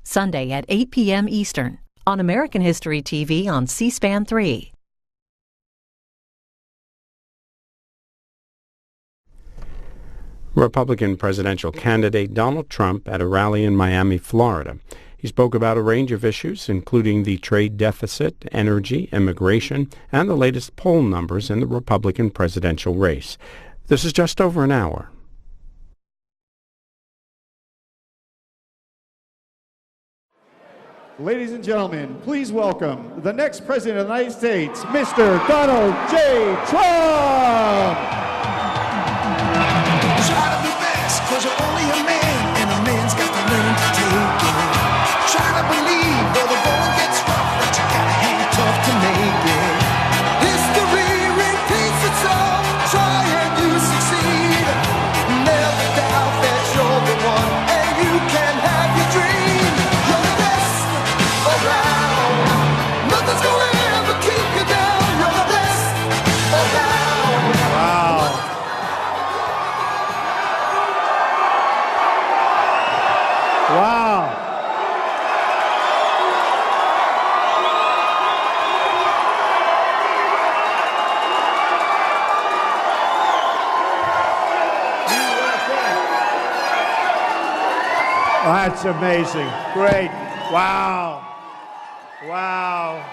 Sunday at 8 p.m. Eastern on American History TV on C-SPAN 3. Republican presidential candidate Donald Trump at a rally in Miami, Florida. He spoke about a range of issues, including the trade deficit, energy, immigration, and the latest poll numbers in the Republican presidential race. This is just over an hour. Ladies and gentlemen, please welcome the next President of the United States, Mr. Donald J. Trump! Try to be best, cause you're only a man, and a man's got to learn to take it. Try to believe, though the going gets rough, that you gotta hang tough to make it. History repeats itself, try and you succeed. Never doubt that you're the one, and you can have your dream. You're the best around, nothing's gonna ever keep you down. You're the best around. Wow. Wow. That's amazing. Great. Wow. Wow.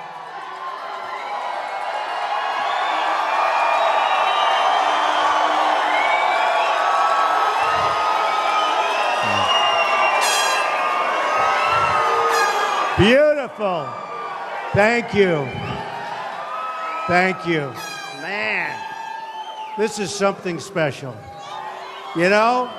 Beautiful. Thank you. Thank you. Man, this is something special. You know,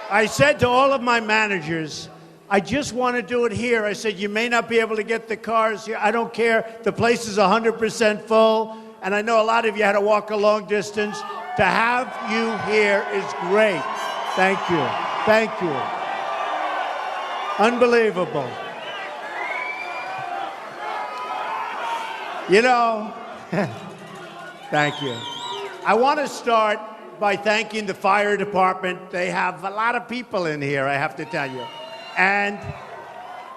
I said to all of my managers, I just want to do it here. I said, you may not be able to get the cars here. I don't care. The place is 100% full. And I know a lot of you had to walk a long distance. To have you here is great. Thank you. Thank you. Unbelievable. You know, thank you. I want to start by thanking the fire department. They have a lot of people in here, I have to tell you. And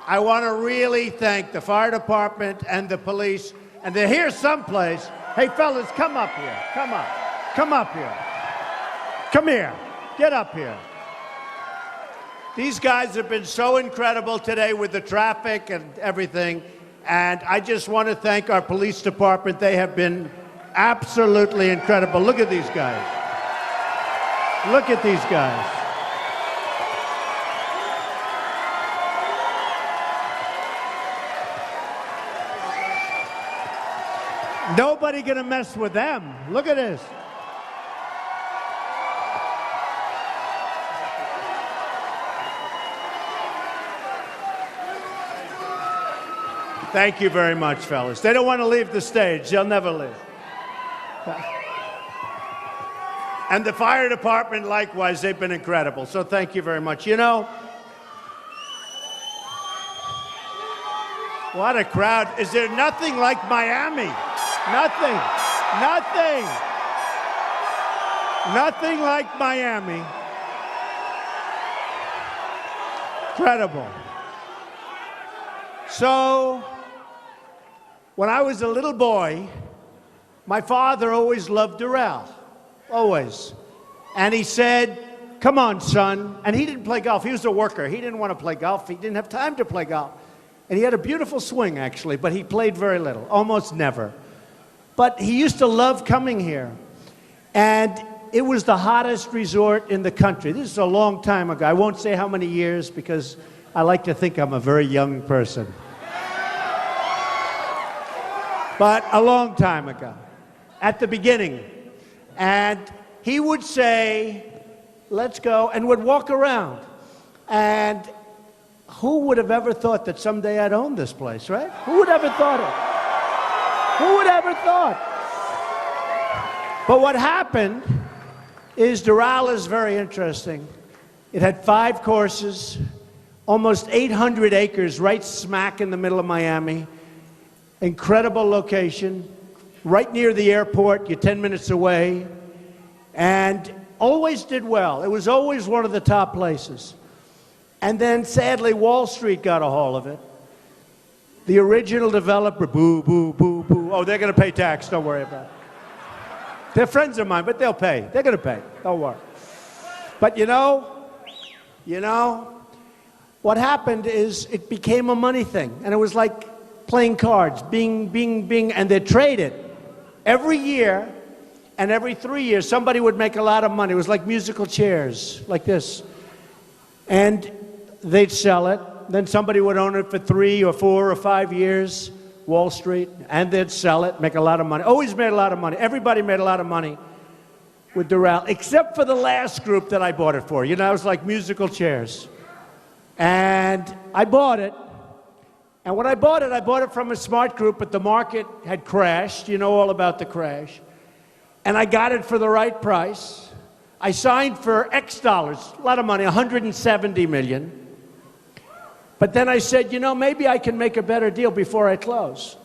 I want to really thank the fire department and the police. And they're here someplace. Hey, fellas, come up here. Come up. Come up here. Come here. Get up here. These guys have been so incredible today with the traffic and everything. And I just want to thank our police department. They have been absolutely incredible. Look at these guys. Look at these guys. Nobody gonna mess with them. Look at this. Thank you very much, fellas. They don't want to leave the stage. They'll never leave. And the fire department, likewise, they've been incredible. So thank you very much. You know, what a crowd. Is there nothing like Miami? Nothing. Nothing. Nothing like Miami. Incredible. So, when I was a little boy, my father always loved Doral. Always. And he said, come on, son. And he didn't play golf. He was a worker. He didn't want to play golf. He didn't have time to play golf. And he had a beautiful swing, actually, but he played very little, almost never. But he used to love coming here. And it was the hottest resort in the country. This is a long time ago. I won't say how many years because I like to think I'm a very young person. But a long time ago, at the beginning. And he would say, let's go, and would walk around. And who would have ever thought that someday I'd own this place, right? Who would ever thought it? Who would ever thought? But what happened is Doral is very interesting. It had 5 courses, almost 800 acres, right smack in the middle of Miami. Incredible location, right near the airport, you're 10 minutes away, and always did well. It was always one of the top places. And then, sadly, Wall Street got a hold of it. The original developer, boo, boo, boo, boo. Oh, they're going to pay tax. Don't worry about it. They're friends of mine, but they'll pay. They're going to pay. Don't worry. But you know, what happened is it became a money thing. And it was like playing cards, bing, bing, bing, and they'd trade it. Every year and every 3 years, somebody would make a lot of money. It was like musical chairs, like this. And they'd sell it. Then somebody would own it for 3 or 4 or 5 years, Wall Street, and they'd sell it, make a lot of money. Always made a lot of money. Everybody made a lot of money with Doral, except for the last group that I bought it for. You know, it was like musical chairs. And I bought it. And when I bought it from a smart group, but the market had crashed. You know all about the crash. And I got it for the right price. I signed for X dollars, a lot of money, 170 million. But then I said, you know, maybe I can make a better deal before I close.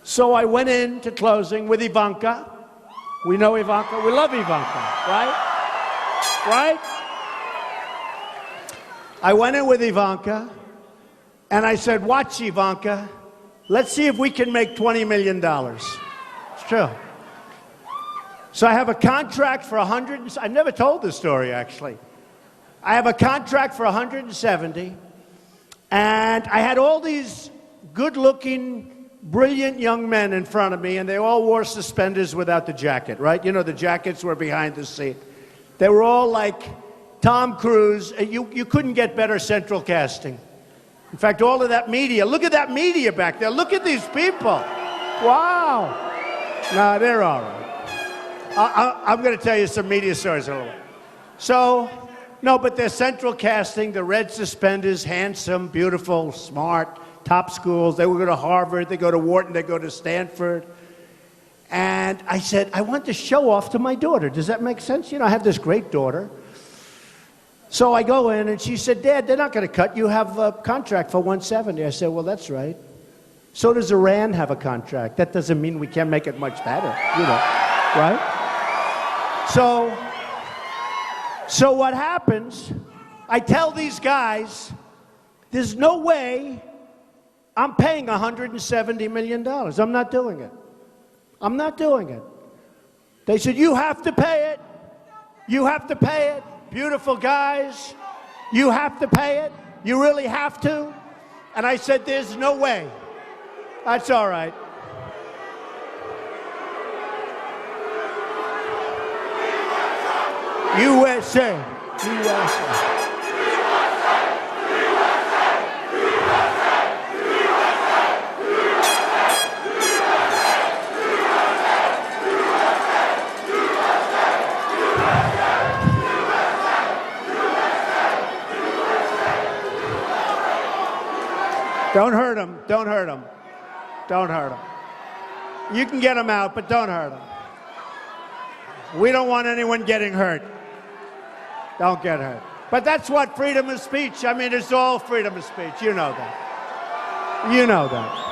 So I went into closing with Ivanka. We know Ivanka. We love Ivanka, right? Right? I went in with Ivanka, and I said, watch, Ivanka. Let's see if we can make $20 million. It's true. So I have a contract for I've never told this story, actually. I have a contract for 170. And I had all these good-looking, brilliant young men in front of me, and they all wore suspenders without the jacket, right? You know, the jackets were behind the seat. They were all like Tom Cruise. You couldn't get better central casting. In fact, all of that media, look at that media back there. Look at these people. Wow. No, they're all right. I'm going to tell you some media stories in a little while. So... no, but they're central casting, the red suspenders, handsome, beautiful, smart, top schools. They would go to Harvard, they go to Wharton, they go to Stanford. And I said, I want to show off to my daughter. Does that make sense? You know, I have this great daughter. So I go in, and she said, Dad, they're not going to cut. You have a contract for 170. I said, well, that's right. So does Iran have a contract. That doesn't mean we can't make it much better, you know, right? So what happens, I tell these guys, there's no way I'm paying $170 million. I'm not doing it. I'm not doing it. They said, you have to pay it. You have to pay it. Beautiful guys. You have to pay it. You really have to. And I said, there's no way. That's all right. USA. USA. Don't hurt him. Don't hurt him. Don't hurt him. You can get him out, but don't hurt him. We don't want anyone getting hurt. Don't get hurt. But that's what freedom of speech. I mean, it's all freedom of speech. You know that. You know that.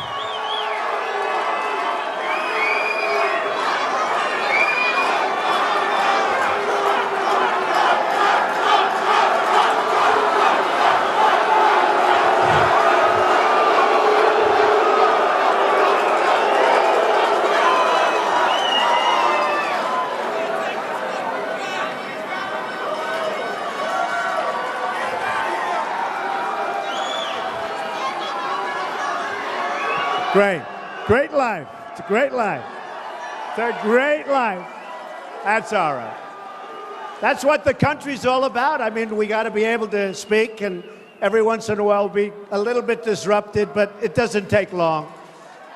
Great. Great life. It's a great life. It's a great life. That's all right. That's what the country's all about. I mean, we got to be able to speak, and every once in a while be a little bit disrupted, but it doesn't take long.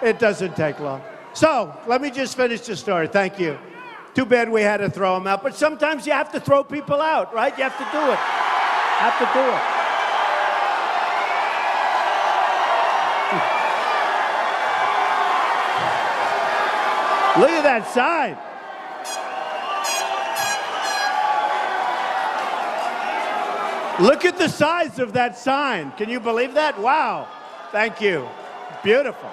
It doesn't take long. So, let me just finish the story. Thank you. Too bad we had to throw him out, but sometimes you have to throw people out, right? You have to do it. Have to do it. Look at that sign. Look at the size of that sign. Can you believe that? Wow. Thank you. Beautiful.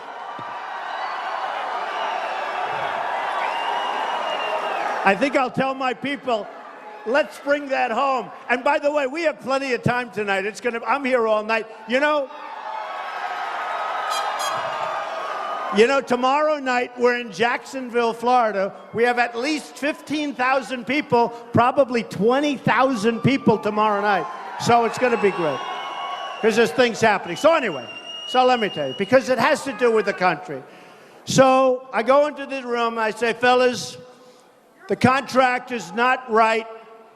I think I'll tell my people, Let's bring that home. And by the way, we have plenty of time tonight. I'm here all night. Tomorrow night, we're in Jacksonville, Florida. We have at least 15,000 people, probably 20,000 people tomorrow night. So it's going to be great because there's things happening. So anyway, let me tell you, because it has to do with the country. So I go into the room, I say, fellas, the contract is not right.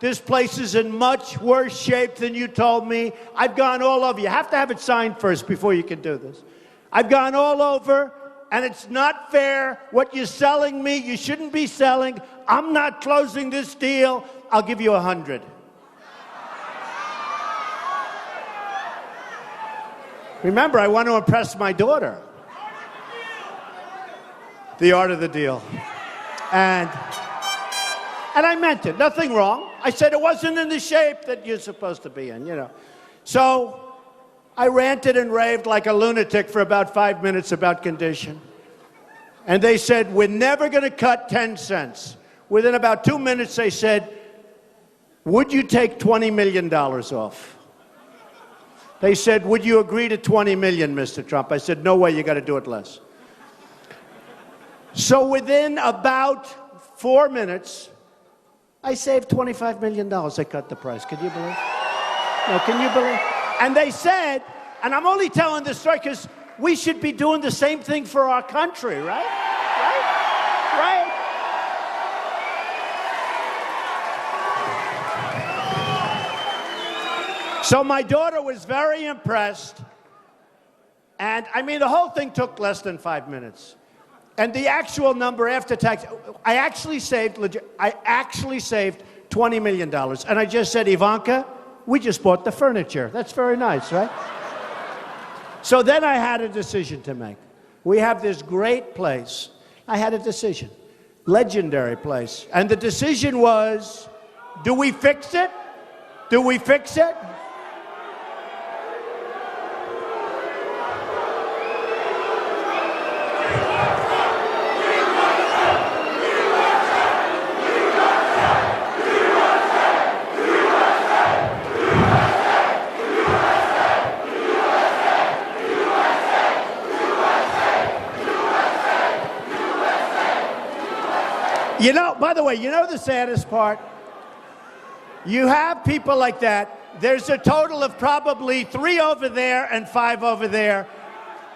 This place is in much worse shape than you told me. I've gone all over. You have to have it signed first before you can do this. I've gone all over. And it's not fair. What you're selling me, you shouldn't be selling. I'm not closing this deal. I'll give you 100. Remember, I want to impress my daughter. The art of the deal. And I meant it. Nothing wrong. I said it wasn't in the shape that you're supposed to be in, So I ranted and raved like a lunatic for about 5 minutes about condition. And they said, we're never going to cut 10 cents. Within about 2 minutes, they said, would you take $20 million off? They said, would you agree to 20 million, Mr. Trump? I said, no way, you got to do it less. So within about 4 minutes, I saved $25 million. I cut the price. Can you believe? No, can you believe? And they said, and I'm only telling this story because we should be doing the same thing for our country, right? Right? So my daughter was very impressed. And I mean, the whole thing took less than 5 minutes. And the actual number after tax, I actually saved $20 million. And I just said, Ivanka, we just bought the furniture. That's very nice, right? So then I had a decision to make. We have this great place. I had a decision. Legendary place. And the decision was, do we fix it? Do we fix it? By the way, the saddest part? You have people like that. There's a total of probably 3 over there and 5 over there.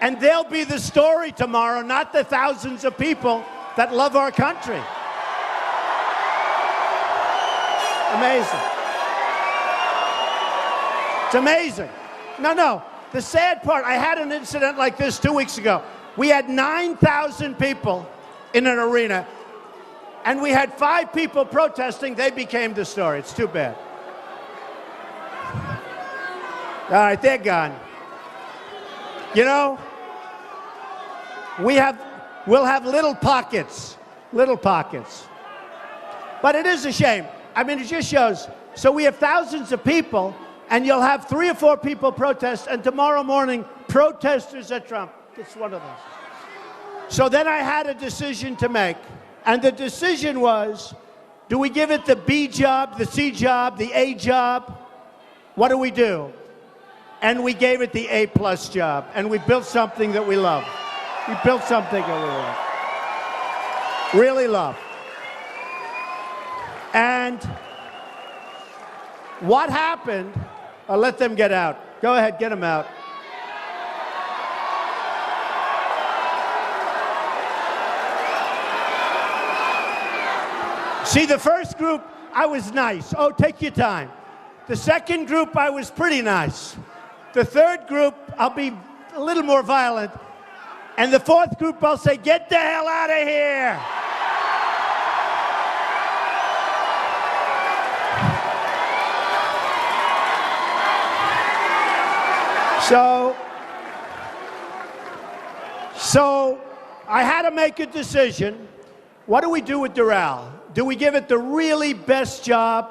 And they'll be the story tomorrow, not the thousands of people that love our country. Amazing. It's amazing. No. The sad part, I had an incident like this 2 weeks ago. We had 9,000 people in an arena. And we had 5 people protesting. They became the story. It's too bad. All right, they're gone. We'll have little pockets. But it is a shame. I mean, it just shows. So we have thousands of people, and you'll have 3 or 4 people protest, and tomorrow morning, protesters at Trump. It's one of those. So then I had a decision to make. And the decision was, do we give it the B job, the C job, the A job? What do we do? And we gave it the A+ job. And we built something that we love. We built something that we love. Really love. And what happened, I'll let them get out. Go ahead, get them out. See, the first group, I was nice. Oh, take your time. The second group, I was pretty nice. The third group, I'll be a little more violent. And the fourth group, I'll say, get the hell out of here. So I had to make a decision. What do we do with Doral? Do we give it the really best job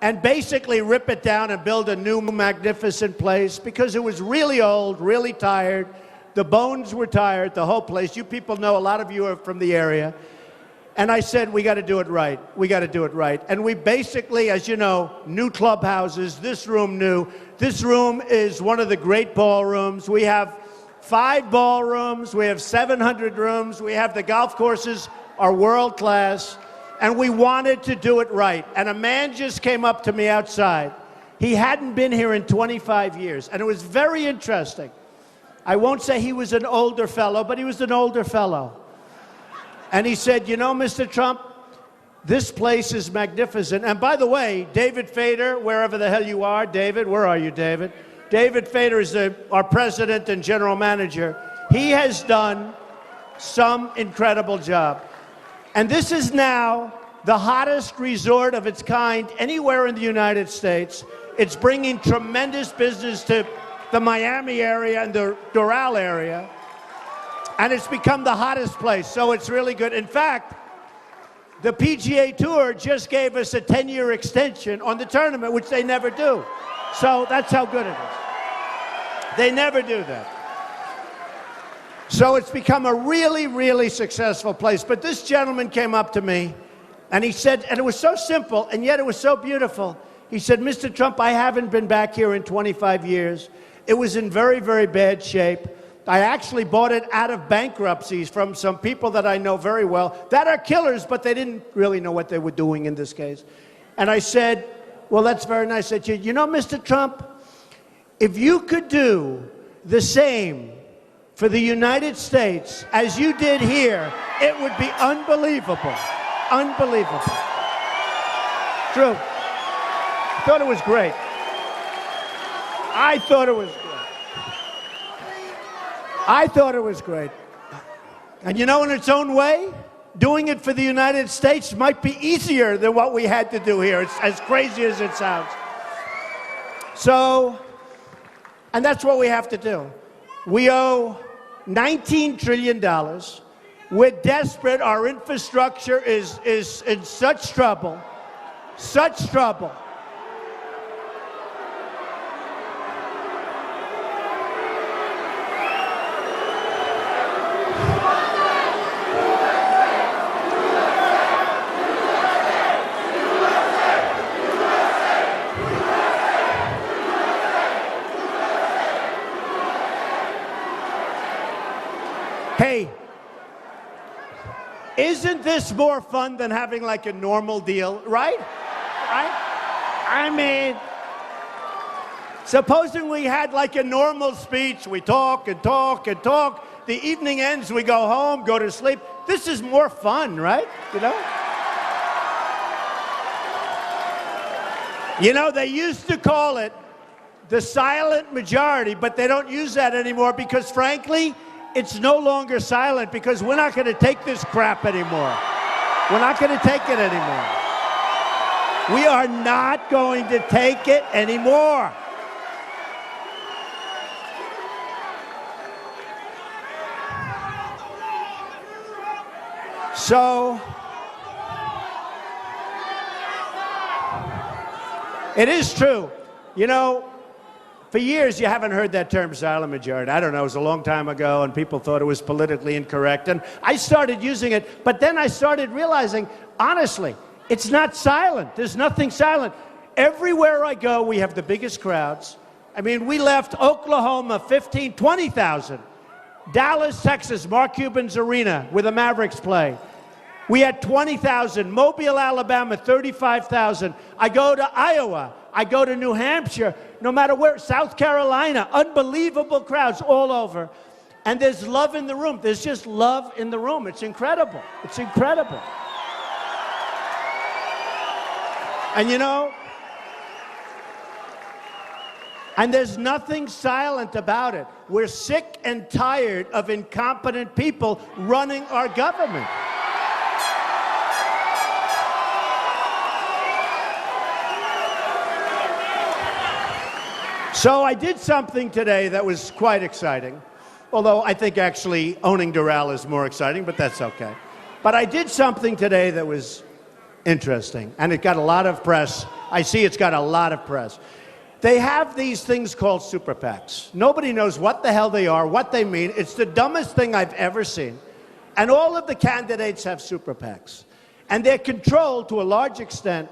and basically rip it down and build a new magnificent place? Because it was really old, really tired. The bones were tired, the whole place. You people know, a lot of you are from the area. And I said, we got to do it right. We got to do it right. And we basically, as you know, new clubhouses, this room new. This room is one of the great ballrooms. We have 5 ballrooms. We have 700 rooms. We have the golf courses are world class. And we wanted to do it right. And a man just came up to me outside. He hadn't been here in 25 years. And it was very interesting. I won't say he was an older fellow, but he was an older fellow. And he said, you know, Mr. Trump, this place is magnificent. And by the way, David Fader, wherever the hell you are, David, where are you, David? David Fader is our president and general manager. He has done some incredible job. And this is now the hottest resort of its kind anywhere in the United States. It's bringing tremendous business to the Miami area and the Doral area. And it's become the hottest place, so it's really good. In fact, the PGA Tour just gave us a 10-year extension on the tournament, which they never do. So that's how good it is. They never do that. So it's become a really, really successful place. But this gentleman came up to me, and he said, and it was so simple, and yet it was so beautiful. He said, Mr. Trump, I haven't been back here in 25 years. It was in very, very bad shape. I actually bought it out of bankruptcies from some people that I know very well that are killers, but they didn't really know what they were doing in this case. And I said, well, that's very nice. I said, you know, Mr. Trump, if you could do the same for the United States as you did here, it would be unbelievable. Unbelievable. True. I thought it was great. I thought it was great. I thought it was great. And you know, in its own way, doing it for the United States might be easier than what we had to do here. It's as crazy as it sounds. So, and that's what we have to do. We owe $19 trillion. We're desperate. Our infrastructure is in such trouble. Such trouble. Hey, isn't this more fun than having like a normal deal, right? I mean, supposing we had like a normal speech, we talk and talk and talk. The evening ends, we go home, go to sleep. This is more fun, right? You know? You know, they used to call it the silent majority, but they don't use that anymore because, frankly, it's no longer silent because we're not going to take this crap anymore. We're not going to take it anymore. We are not going to take it anymore. So, it is true. You know, for years, you haven't heard that term silent majority. I don't know, it was a long time ago, and people thought it was politically incorrect. And I started using it, but then I started realizing, honestly, it's not silent. There's nothing silent. Everywhere I go, we have the biggest crowds. I mean, we left Oklahoma, 20,000. Dallas, Texas, Mark Cuban's arena, where the Mavericks play. We had 20,000. Mobile, Alabama, 35,000. I go to Iowa. I go to New Hampshire, no matter where, South Carolina, unbelievable crowds all over. And there's love in the room. There's just love in the room. It's incredible. It's incredible. And you know, and there's nothing silent about it. We're sick and tired of incompetent people running our government. So I did something today that was quite exciting, although I think actually owning Doral is more exciting, but that's okay. But I did something today that was interesting, and it got a lot of press. I see it's got a lot of press. They have these things called super PACs. Nobody knows what the hell they are, what they mean. It's the dumbest thing I've ever seen. And all of the candidates have super PACs. And they're controlled to a large extent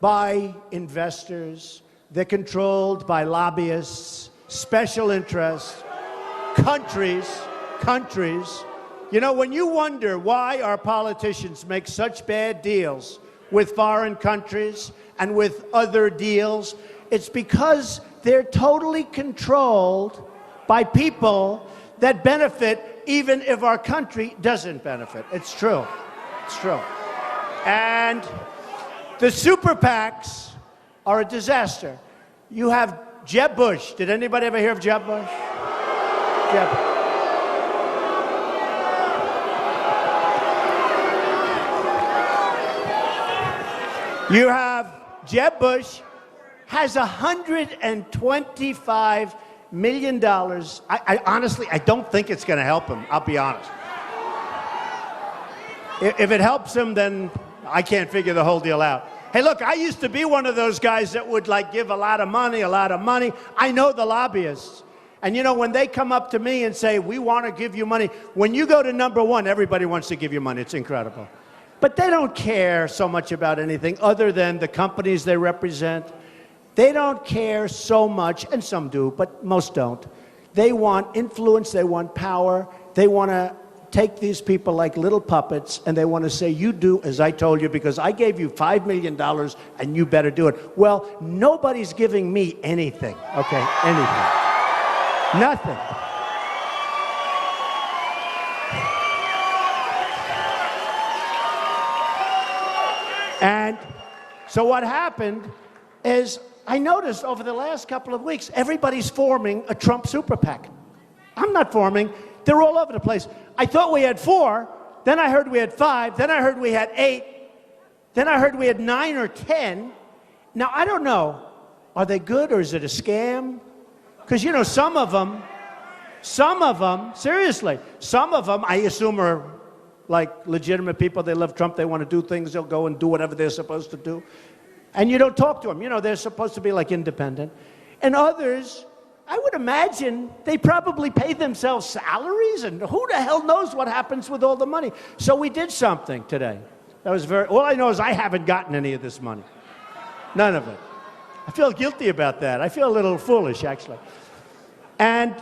by investors. They're controlled by lobbyists, special interests, countries. You know, when you wonder why our politicians make such bad deals with foreign countries and with other deals, it's because they're totally controlled by people that benefit even if our country doesn't benefit. It's true. It's true. And the super PACs are a disaster. You have Jeb Bush. Did anybody ever hear of Jeb Bush? Jeb. You have Jeb Bush has $125 million. I honestly, I don't think it's going to help him. I'll be honest. If it helps him, then I can't figure the whole deal out. Hey, look, I used to be one of those guys that would like give a lot of money. I know the lobbyists. And you know, when they come up to me and say, we want to give you money, when you go to number one, everybody wants to give you money. It's incredible. But they don't care so much about anything other than the companies they represent. They don't care so much, and some do, but most don't. They want influence, they want power, they want to take these people like little puppets, and they want to say, you do as I told you because I gave you $5 million and you better do it. Well, nobody's giving me anything, okay? Anything. Nothing. And so what happened is I noticed over the last couple of weeks, everybody's forming a Trump super PAC. I'm not forming. They're all over the place. I thought we had 4, then I heard we had 5, then I heard we had 8, then I heard we had 9 or 10. Now, I don't know. Are they good or is it a scam? Because, you know, some of them, seriously, some of them I assume are like legitimate people. They love Trump. They want to do things. They'll go and do whatever they're supposed to do. And you don't talk to them. You know, they're supposed to be like independent. And others, I would imagine they probably pay themselves salaries, and who the hell knows what happens with all the money. So we did something today. That was all I know is I haven't gotten any of this money. None of it. I feel guilty about that. I feel a little foolish, actually. And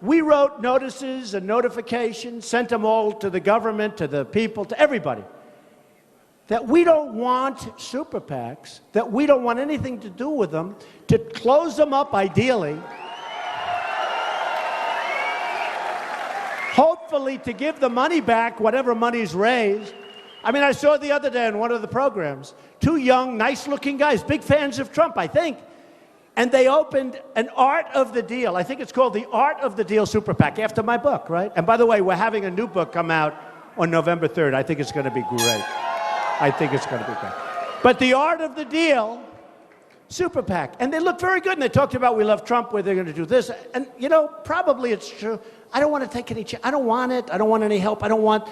we wrote notices and notifications, sent them all to the government, to the people, to everybody, that we don't want super PACs, that we don't want anything to do with them, to close them up ideally, hopefully to give the money back, whatever money's raised. I mean, I saw the other day in one of the programs, 2 young, nice-looking guys, big fans of Trump, I think, and they opened an Art of the Deal. I think it's called the Art of the Deal Super PAC, after my book, right? And by the way, we're having a new book come out on November 3rd. I think it's going to be great. I think it's going to be great. But the Art of the Deal Super PAC, and they look very good, and they talked about we love Trump, where they're going to do this. And, you know, probably it's true. I don't want to take any chance. I don't want it. I don't want any help. I don't want...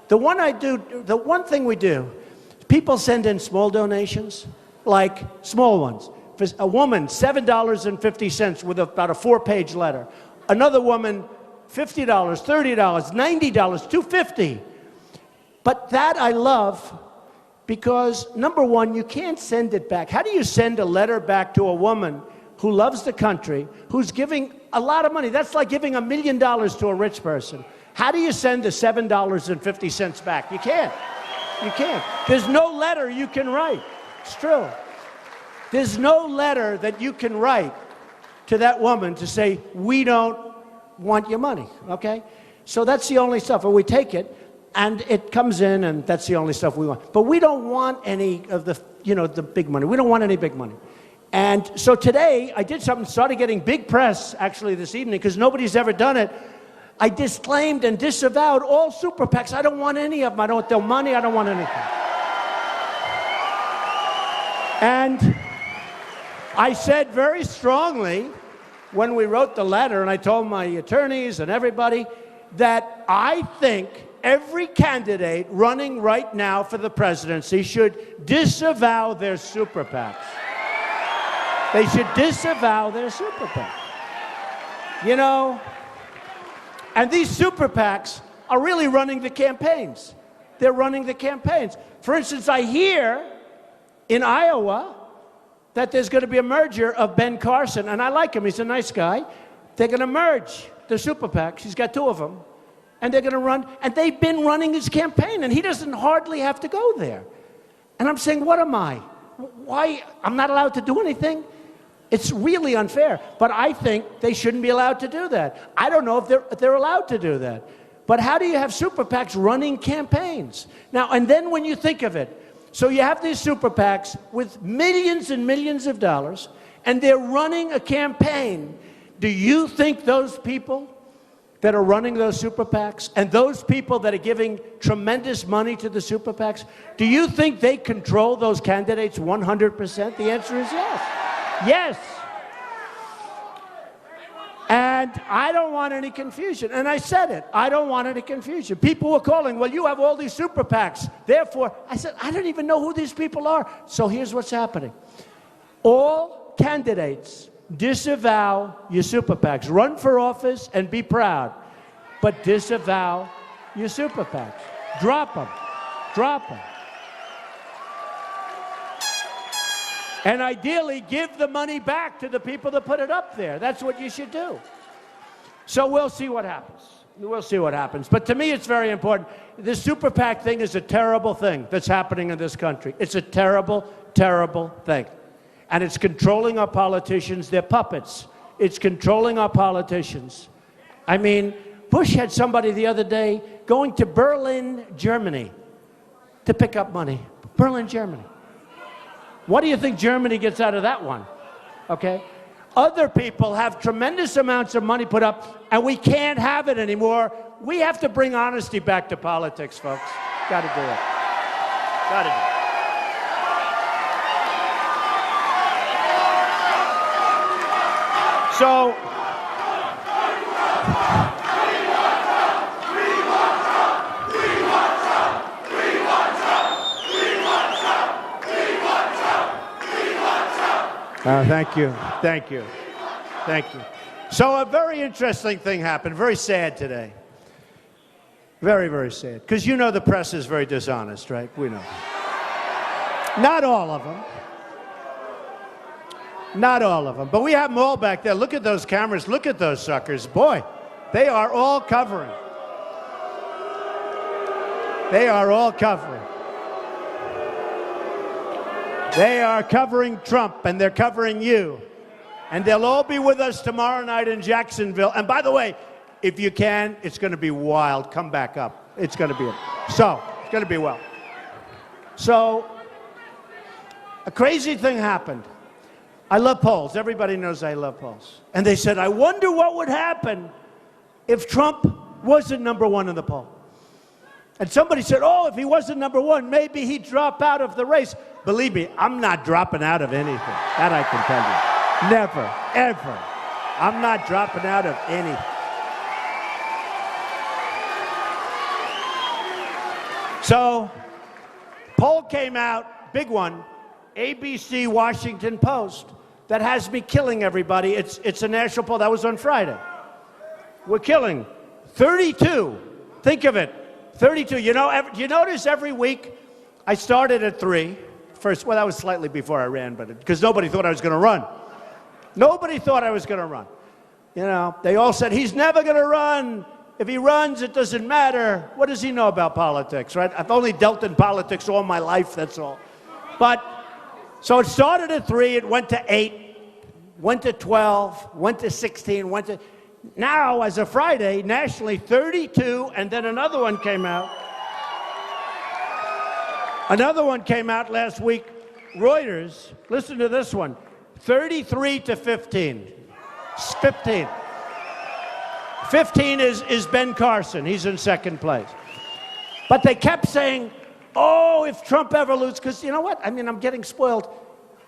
The one thing we do, people send in small donations, like small ones. For a woman, $7.50 with about a 4-page letter. Another woman, $50, $30, $90, $250. But that I love because, number one, you can't send it back. How do you send a letter back to a woman who loves the country, who's giving a lot of money? That's like giving $1 million to a rich person. How do you send the $7.50 back? You can't. You can't. There's no letter you can write. It's true. There's no letter that you can write to that woman to say, we don't want your money, okay? So that's the only stuff. And we take it, and it comes in, and that's the only stuff we want. But we don't want any of the, you know, the big money. We don't want any big money. And so today, I did something, started getting big press, actually, this evening, because nobody's ever done it. I disclaimed and disavowed all super PACs. I don't want any of them. I don't want their money. I don't want anything. And I said very strongly when we wrote the letter, and I told my attorneys and everybody, that I think every candidate running right now for the presidency should disavow their super PACs. They should disavow their super PACs. You know, and these super PACs are really running the campaigns. they're running the campaigns. For instance, I hear in Iowa that there's going to be a merger of Ben Carson, and I like him. He's a nice guy. They're going to merge the super PACs. He's got 2 of them. And they're going to run, and they've been running his campaign, and he doesn't hardly have to go there. And I'm saying, what am I? Why? I'm not allowed to do anything? It's really unfair. But I think they shouldn't be allowed to do that. I don't know if they're allowed to do that. But how do you have super PACs running campaigns? Now, and then when you think of it, so you have these super PACs with millions and millions of dollars, and they're running a campaign. Do you think those people that are running those super PACs and those people that are giving tremendous money to the super PACs, do you think they control those candidates 100%? The answer is yes. Yes. And I don't want any confusion. And I said it. I don't want any confusion. People were calling, well, you have all these super PACs. Therefore, I said, I don't even know who these people are. So here's what's happening. All candidates disavow your super PACs. Run for office and be proud. But disavow your super PACs. Drop them. Drop them. And ideally, give the money back to the people that put it up there. That's what you should do. So we'll see what happens. We'll see what happens. But to me, it's very important. This super PAC thing is a terrible thing that's happening in this country. It's a terrible, terrible thing. And it's controlling our politicians. They're puppets. It's controlling our politicians. I mean, Bush had somebody the other day going to Berlin, Germany, to pick up money. Berlin, Germany. What do you think Germany gets out of that one? Okay? Other people have tremendous amounts of money put up, and we can't have it anymore. We have to bring honesty back to politics, folks. Got to do it. Got to do it. So, thank you. Thank you. Thank you. So a very interesting thing happened. Very sad today. Very, very sad. Because you know the press is very dishonest, right? We know. Not all of them. Not all of them. But we have them all back there. Look at those cameras. Look at those suckers. Boy, they are all covering. They are all covering. They are covering Trump, and they're covering you. And they'll all be with us tomorrow night in Jacksonville. And by the way, if you can, it's going to be wild. Come back up. It's going to be it's going to be well. So, a crazy thing happened. I love polls. Everybody knows I love polls. And they said, I wonder what would happen if Trump wasn't number one in the poll. And somebody said, oh, if he wasn't number one, maybe he'd drop out of the race. Believe me, I'm not dropping out of anything. That I can tell you. Never, ever. I'm not dropping out of anything. So, poll came out, big one, ABC Washington Post, that has me killing everybody. It's a national poll. That was on Friday. We're killing 32. Think of it. 32. You know, you notice every week I started at 3. First, well, that was slightly before I ran, but because nobody thought I was going to run. Nobody thought I was going to run. You know, they all said, he's never going to run. If he runs, it doesn't matter. What does he know about politics, right? I've only dealt in politics all my life, that's all. But, so it started at 3, it went to 8, went to 12, went to 16, went to... Now, as of Friday, nationally, 32, and then another one came out. Another one came out last week. Reuters, listen to this one. 33 to 15. 15. 15 is Ben Carson. He's in second place. But they kept saying, oh, if Trump ever loses, because you know what? I mean, I'm getting spoiled.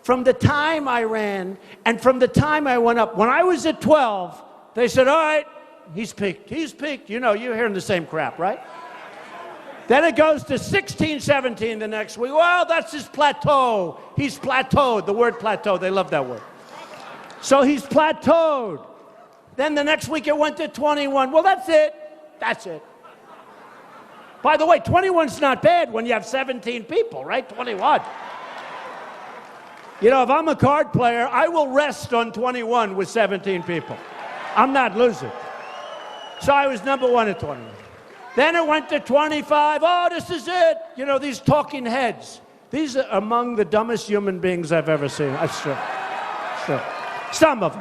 From the time I ran and from the time I went up, when I was at 12, they said, all right, he's peaked. He's peaked. You know, you're hearing the same crap, right? Then it goes to 16, 17 the next week. Well, that's his plateau. He's plateaued. The word plateau, they love that word. So he's plateaued. Then the next week it went to 21. Well, that's it. That's it. By the way, 21's not bad when you have 17 people, right? 21. You know, if I'm a card player, I will rest on 21 with 17 people. I'm not losing. So I was number 1 at 21. Then it went to 25. Oh, this is it. You know, these talking heads. These are among the dumbest human beings I've ever seen. That's true. True. Some of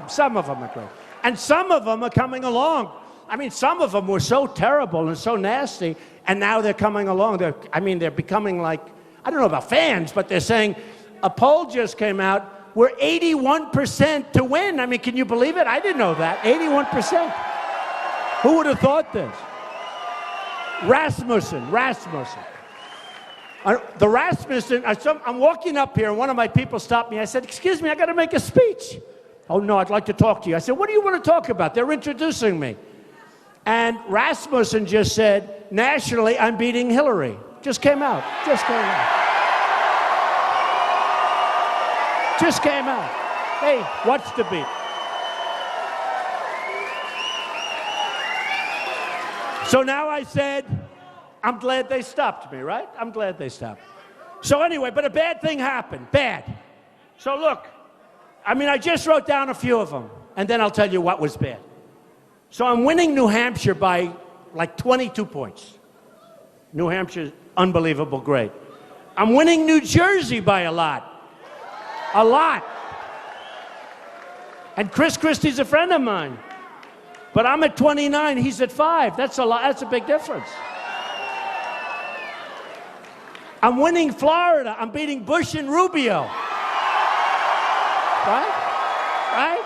them are great. And some of them are coming along. I mean, some of them were so terrible and so nasty, and now they're coming along. They're becoming like, I don't know about fans, but they're saying, a poll just came out, we're 81% to win. I mean, can you believe it? I didn't know that. 81%. Who would have thought this? Rasmussen. The Rasmussen, I'm walking up here, and one of my people stopped me. I said, excuse me, I got to make a speech. Oh, no, I'd like to talk to you. I said, what do you want to talk about? They're introducing me. And Rasmussen just said, nationally, I'm beating Hillary. Just came out. Just came out. Hey, what's the beat? So now I said, I'm glad they stopped me, right? I'm glad they stopped. So anyway, but a bad thing happened. Bad. So look, I just wrote down a few of them, and then I'll tell you what was bad. So I'm winning New Hampshire by like 22 points. New Hampshire's unbelievable, great. I'm winning New Jersey by a lot. A lot. And Chris Christie's a friend of mine. But I'm at 29, he's at 5. That's a lot. That's a big difference. I'm winning Florida. I'm beating Bush and Rubio. Right? Right?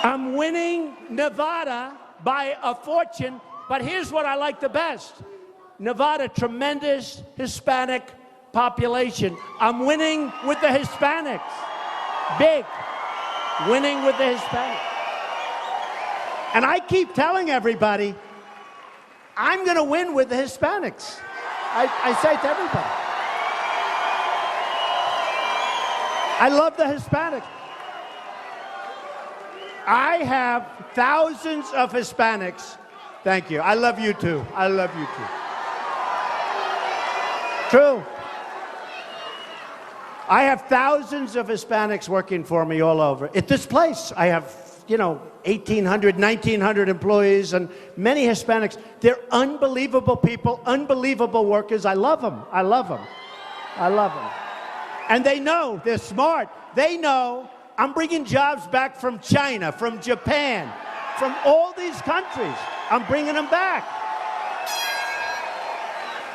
I'm winning Nevada by a fortune, but here's what I like the best. Nevada, tremendous Hispanic population. I'm winning with the Hispanics. Big. Winning with the Hispanics. And I keep telling everybody, I'm going to win with the Hispanics. I say to everybody. I love the Hispanics. I have thousands of Hispanics. Thank you. I love you too. I love you too. True. I have thousands of Hispanics working for me all over. At this place, I have, 1,800, 1,900 employees and many Hispanics. They're unbelievable people, unbelievable workers. I love them. I love them. I love them. And they know, they're smart. They know I'm bringing jobs back from China, from Japan, from all these countries. I'm bringing them back.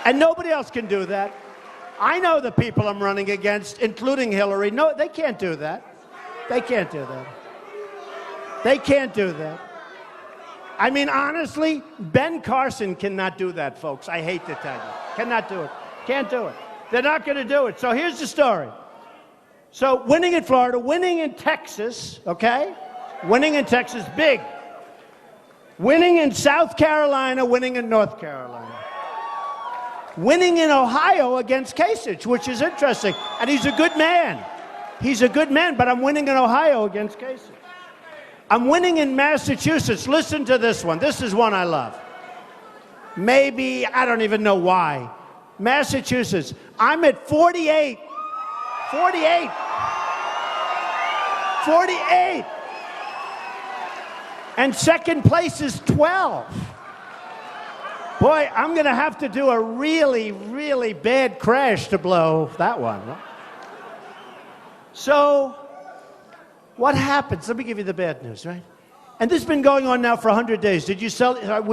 And nobody else can do that. I know the people I'm running against, including Hillary. No, they can't do that. They can't do that. They can't do that. I mean, honestly, Ben Carson cannot do that, folks. I hate to tell you. Cannot do it. Can't do it. They're not going to do it. So here's the story. So winning in Florida, winning in Texas, okay? Winning in Texas, big. Winning in South Carolina, winning in North Carolina. Winning in Ohio against Kasich, which is interesting. And he's a good man. He's a good man, but I'm winning in Ohio against Kasich. I'm winning in Massachusetts. Listen to this one. This is one I love. Maybe, I don't even know why. Massachusetts. I'm at 48. 48. 48. And second place is 12. Boy, I'm going to have to do a really, really bad crash to blow that one. So, what happens? Let me give you the bad news, right? And this has been going on now for 100 days. Did you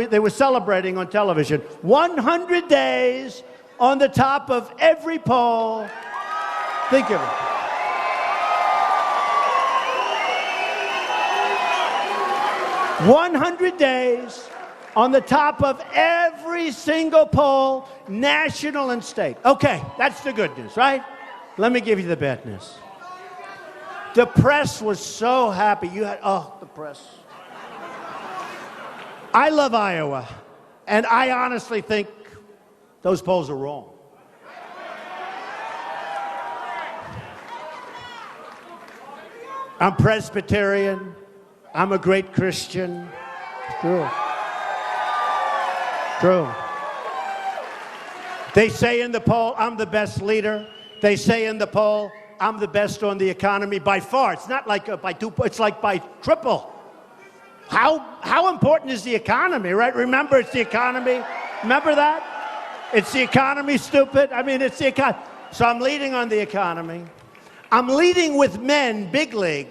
they were celebrating on television. 100 days on the top of every poll. Think of it. 100 days on the top of every single poll, national and state. Okay, that's the good news, right? Let me give you the bad news. The press was so happy. The press. I love Iowa, and I honestly think those polls are wrong. I'm Presbyterian. I'm a great Christian. True. True. They say in the poll, I'm the best leader. They say in the poll, I'm the best on the economy by far. It's not like by two, it's like by triple. How important is the economy, right? Remember, it's the economy. Remember that? It's the economy, stupid. I mean, it's the economy. So I'm leading on the economy. I'm leading with men, big league.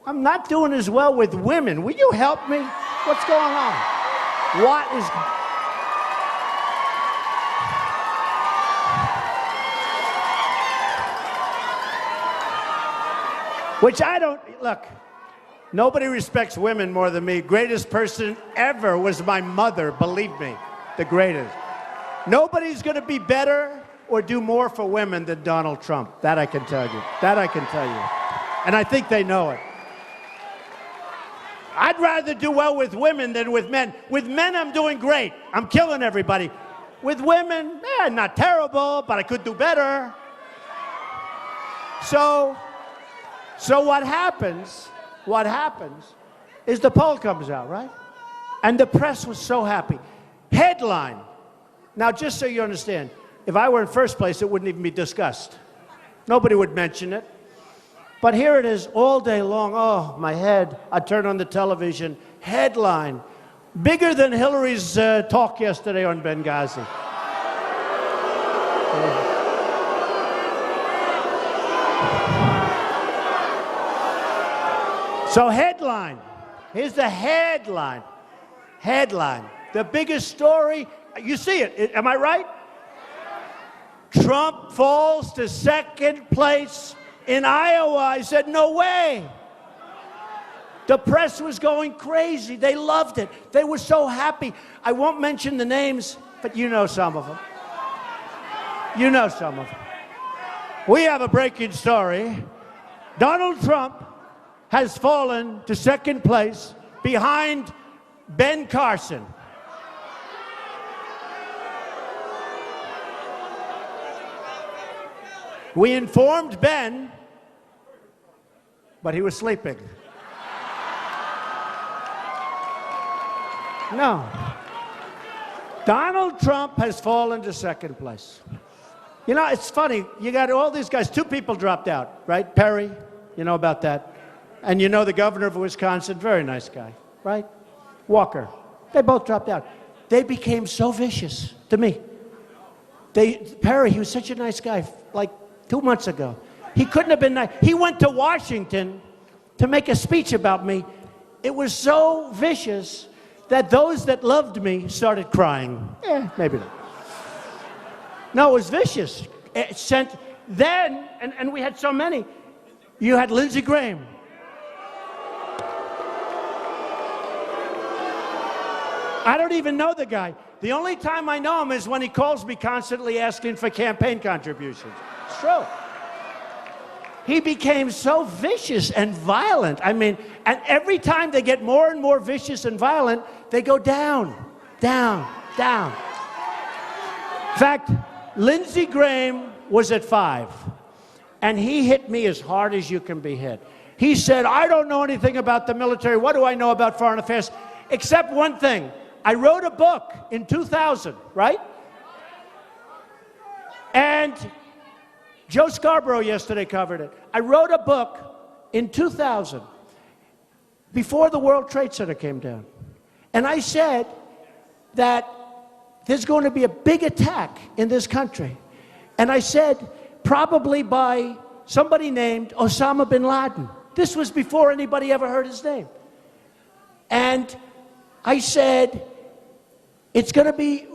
I'm not doing as well with women. Will you help me? What's going on? What is... Which I don't... Look, nobody respects women more than me. Greatest person ever was my mother, believe me. The greatest. Nobody's going to be better or do more for women than Donald Trump. That I can tell you. That I can tell you. And I think they know it. I'd rather do well with women than with men. With men, I'm doing great. I'm killing everybody. With women, not terrible, but I could do better. So what happens is the poll comes out, right? And the press was so happy. Headline. Now, just so you understand, if I were in first place, it wouldn't even be discussed. Nobody would mention it. But here it is all day long. Oh, my head. I turn on the television. Headline. Bigger than Hillary's talk yesterday on Benghazi. So headline. Here's the headline. Headline. The biggest story. You see it. Am I right? Trump falls to second place in Iowa. I said, no way. The press was going crazy. They loved it. They were so happy. I won't mention the names, but you know some of them. You know some of them. We have a breaking story. Donald Trump has fallen to second place behind Ben Carson. We informed Ben, but he was sleeping. No. Donald Trump has fallen to second place. You know, it's funny. You got all these guys. 2 people dropped out, right? Perry, you know about that. And you know the governor of Wisconsin, very nice guy, right? Walker. They both dropped out. They became so vicious to me. Perry, he was such a nice guy, like 2 months ago. He couldn't have been nice. He went to Washington to make a speech about me. It was so vicious that those that loved me started crying. Maybe not. No, it was vicious. It sent, then, and we had so many. You had Lindsey Graham. I don't even know the guy. The only time I know him is when he calls me constantly asking for campaign contributions. It's true. He became so vicious and violent. I mean, and every time they get more and more vicious and violent, they go down, down, down. In fact, Lindsey Graham was at 5, and he hit me as hard as you can be hit. He said, I don't know anything about the military. What do I know about foreign affairs? Except one thing. I wrote a book in 2000, right? And Joe Scarborough yesterday covered it. I wrote a book in 2000, before the World Trade Center came down. And I said that there's going to be a big attack in this country. And I said, probably by somebody named Osama bin Laden. This was before anybody ever heard his name. And I said, it's going to be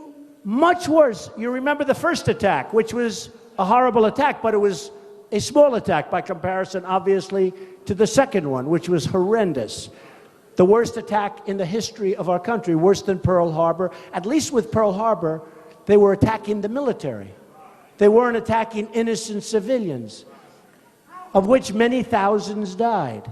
much worse. You remember the first attack, which was a horrible attack, but it was a small attack by comparison, obviously, to the second one, which was horrendous. The worst attack in the history of our country, worse than Pearl Harbor. At least with Pearl Harbor, they were attacking the military. They weren't attacking innocent civilians, of which many thousands died,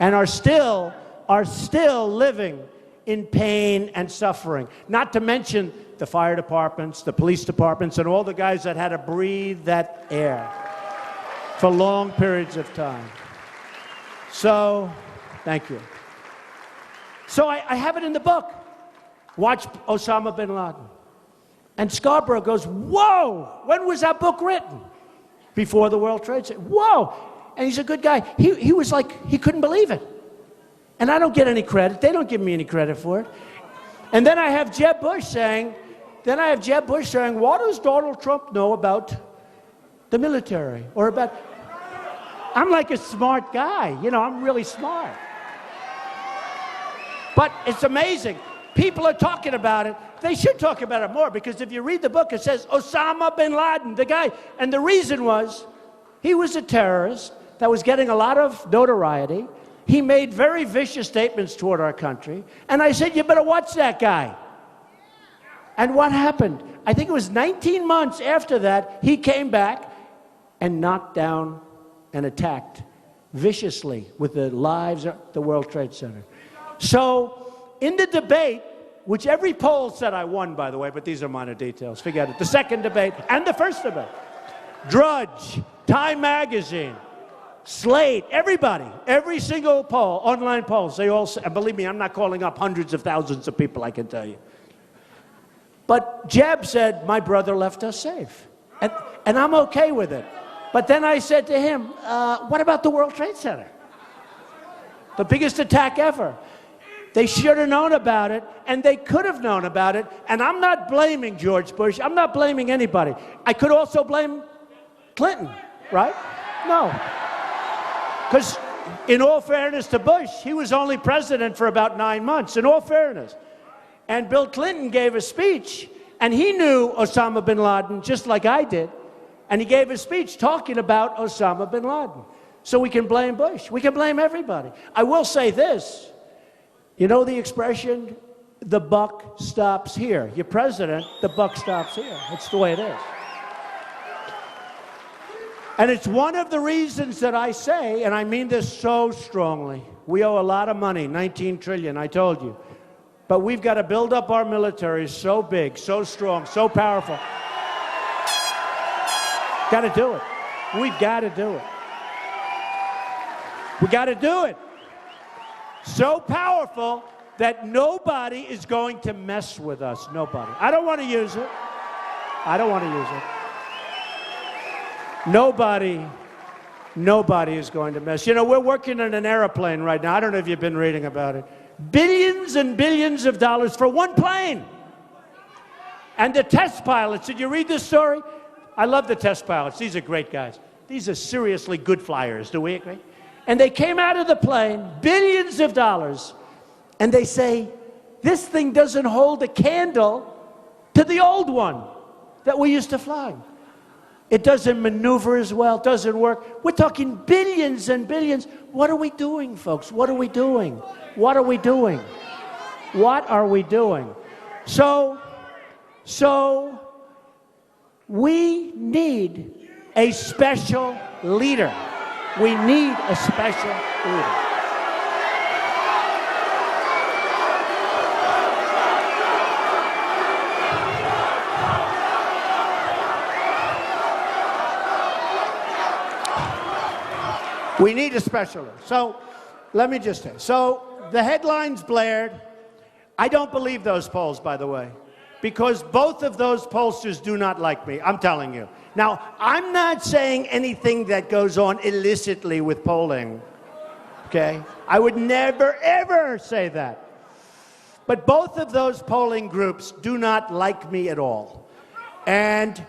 and are still living in pain and suffering. Not to mention the fire departments, the police departments, and all the guys that had to breathe that air for long periods of time. So, thank you. So I have it in the book. Watch Osama bin Laden. And Scarborough goes, whoa, when was that book written? Before the World Trade Center. Whoa. And he's a good guy. He was like, he couldn't believe it. And I don't get any credit. They don't give me any credit for it. And then I have Jeb Bush saying, what does Donald Trump know about the military? Or about... I'm like a smart guy. You know, I'm really smart. But it's amazing. People are talking about it. They should talk about it more, because if you read the book, it says Osama bin Laden, the guy. And the reason was he was a terrorist that was getting a lot of notoriety. He made very vicious statements toward our country. And I said, you better watch that guy. And what happened? I think it was 19 months after that, he came back and knocked down and attacked viciously with the lives of the World Trade Center. So in the debate, which every poll said I won, by the way, but these are minor details, forget it. The second debate and the first debate. Drudge, Time Magazine, Slate, everybody, every single poll, online polls, they all say, and believe me, I'm not calling up hundreds of thousands of people, I can tell you. But Jeb said, my brother left us safe. And I'm okay with it. But then I said to him, what about the World Trade Center? The biggest attack ever. They should have known about it, and they could have known about it. And I'm not blaming George Bush. I'm not blaming anybody. I could also blame Clinton, right? No. Because in all fairness to Bush, he was only president for about 9 months, in all fairness. And Bill Clinton gave a speech, and he knew Osama bin Laden just like I did. And he gave a speech talking about Osama bin Laden. So we can blame Bush. We can blame everybody. I will say this. You know the expression, the buck stops here. You're president, the buck stops here. It's the way it is. And it's one of the reasons that I say, and I mean this so strongly, we owe a lot of money, 19 trillion, I told you. But we've got to build up our military so big, so strong, so powerful. Got to do it. We've got to do it. We got to do it. So powerful that nobody is going to mess with us. Nobody. I don't want to use it. I don't want to use it. Nobody is going to mess. You know, we're working on an airplane right now. I don't know if you've been reading about it. Billions and billions of dollars for one plane. And the test pilots, did you read this story? I love the test pilots. These are great guys. These are seriously good flyers. Do we agree? And they came out of the plane, billions of dollars, and they say, this thing doesn't hold a candle to the old one that we used to fly. It doesn't maneuver as well, doesn't work. We're talking billions and billions. What are we doing, folks? What are we doing? What are we doing? What are we doing? So we need a special leader. We need a special leader. We need a special leader. So let me just say, so the headlines blared. I don't believe those polls, by the way, because both of those pollsters do not like me, I'm telling you. Now, I'm not saying anything that goes on illicitly with polling, okay? I would never, ever say that. But both of those polling groups do not like me at all. And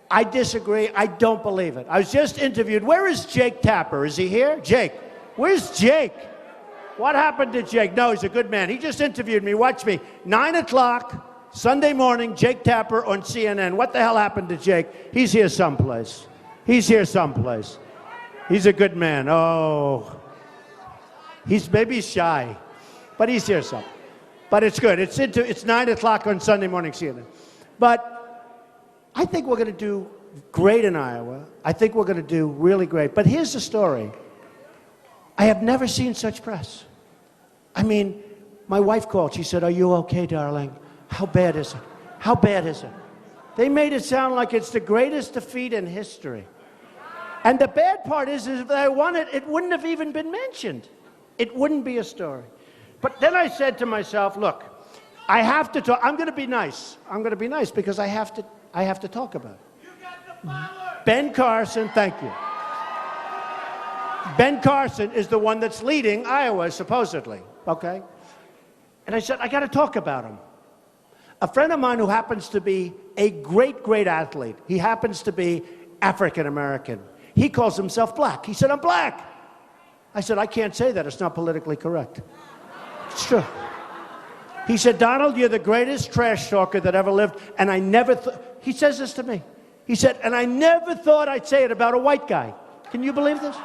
I disagree. I don't believe it. I was just interviewed. Where is Jake Tapper? Is he here? Jake. Where's Jake? What happened to Jake? No, he's a good man. He just interviewed me. Watch me. 9 o'clock. Sunday morning, Jake Tapper on CNN. What the hell happened to Jake? He's here someplace. He's here someplace. He's a good man. Oh. Maybe he's shy, but he's here some. But it's good. It's 9 o'clock on Sunday morning, CNN. But I think we're going to do great in Iowa. I think we're going to do really great. But here's the story. I have never seen such press. I mean, my wife called. She said, "Are you okay, darling? How bad is it? How bad is it?" They made it sound like it's the greatest defeat in history. And the bad part is if I won it, it wouldn't have even been mentioned. It wouldn't be a story. But then I said to myself, look, I have to talk. I'm going to be nice. I'm going to be nice because I have to talk about it. You got the power. Ben Carson, thank you. Ben Carson is the one that's leading Iowa, supposedly, okay? And I said, I got to talk about him. A friend of mine who happens to be a great, great athlete, he happens to be African American. He calls himself black. He said, I'm black. I said, I can't say that. It's not politically correct. It's true. He said, Donald, you're the greatest trash talker that ever lived, and I never he says this to me. He said, and I never thought I'd say it about a white guy. Can you believe this?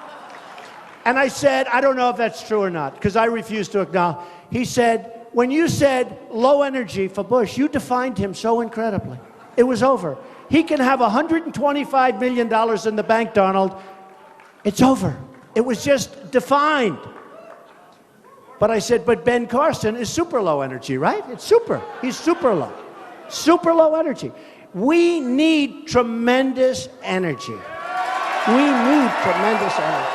And I said, I don't know if that's true or not, because I refuse to acknowledge. He said, when you said low energy for Bush, you defined him so incredibly. It was over. He can have $125 million in the bank, Donald. It's over. It was just defined. But I said, but Ben Carson is super low energy, right? It's super. He's super low. Super low energy. We need tremendous energy. We need tremendous energy.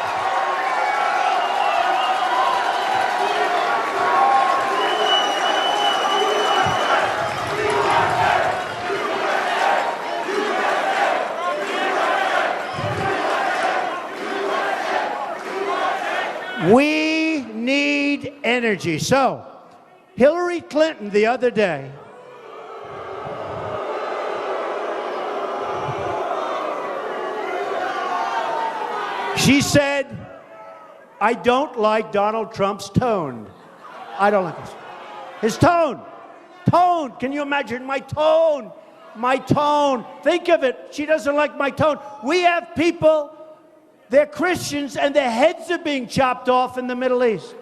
We need energy. So, Hillary Clinton the other day she said, I don't like Donald Trump's tone. I don't like his tone. Tone. Can you imagine my tone? My tone. Think of it. She doesn't like my tone. We have people, they're Christians, and their heads are being chopped off in the Middle East.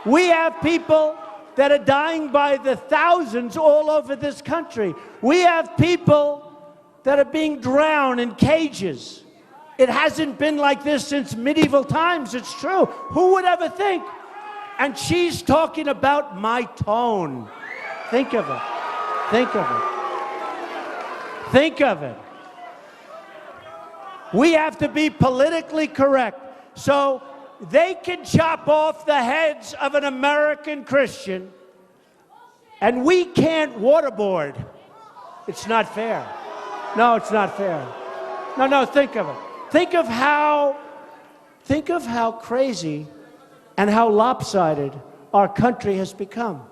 We have people that are dying by the thousands all over this country. We have people that are being drowned in cages. It hasn't been like this since medieval times, it's true. Who would ever think? And she's talking about my tone. Think of it. Think of it. Think of it. We have to be politically correct. So they can chop off the heads of an American Christian, and we can't waterboard. It's not fair. No, it's not fair. No, think of it. Think of how crazy and how lopsided our country has become.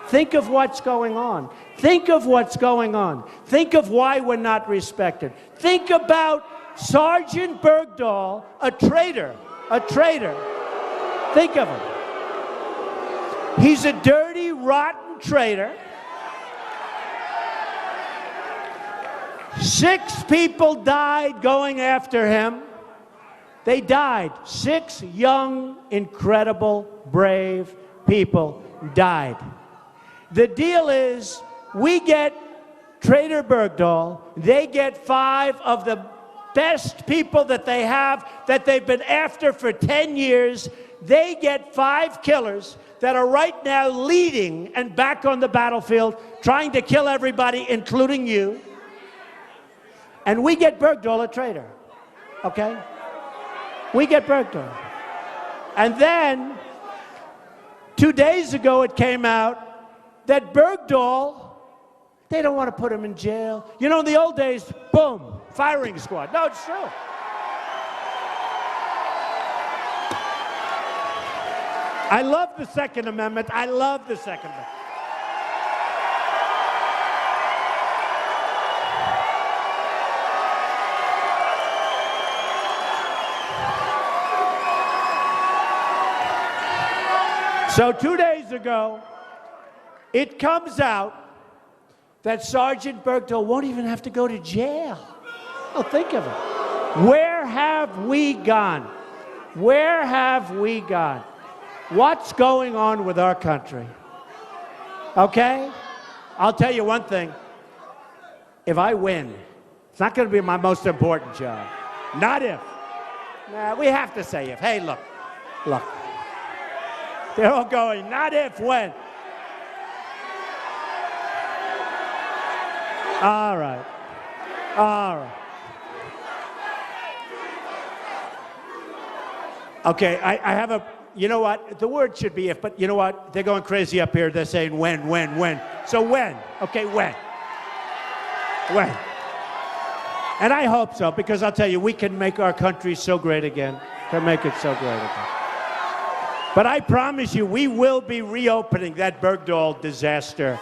Think of what's going on. Think of what's going on. Think of why we're not respected. Think about Sergeant Bergdahl, a traitor. A traitor. Think of him. He's a dirty, rotten traitor. 6 people died going after him. They died. 6 young, incredible, brave people died. The deal is, we get Traitor Bergdahl, they get 5 of the best people that they have, that they've been after for 10 years. They get 5 killers that are right now leading and back on the battlefield, trying to kill everybody, including you. And we get Bergdahl a traitor, okay? We get Bergdahl. And then, 2 days ago it came out that Bergdahl, they don't want to put him in jail. You know, in the old days, boom, firing squad. No, it's true. I love the Second Amendment. I love the Second Amendment. So 2 days ago, it comes out that Sergeant Bergdahl won't even have to go to jail. Oh, think of it. Where have we gone? Where have we gone? What's going on with our country? Okay? I'll tell you one thing. If I win, it's not going to be my most important job. Not if. Nah, we have to say if. Hey, look. They're all going, not if, when. All right. Okay, I have a, you know what? The word should be if, but you know what? They're going crazy up here. They're saying when. So when? Okay, when? When? And I hope so, because I'll tell you, we can make our country so great again. Can make it so great again. But I promise you, we will be reopening that Bergdahl disaster.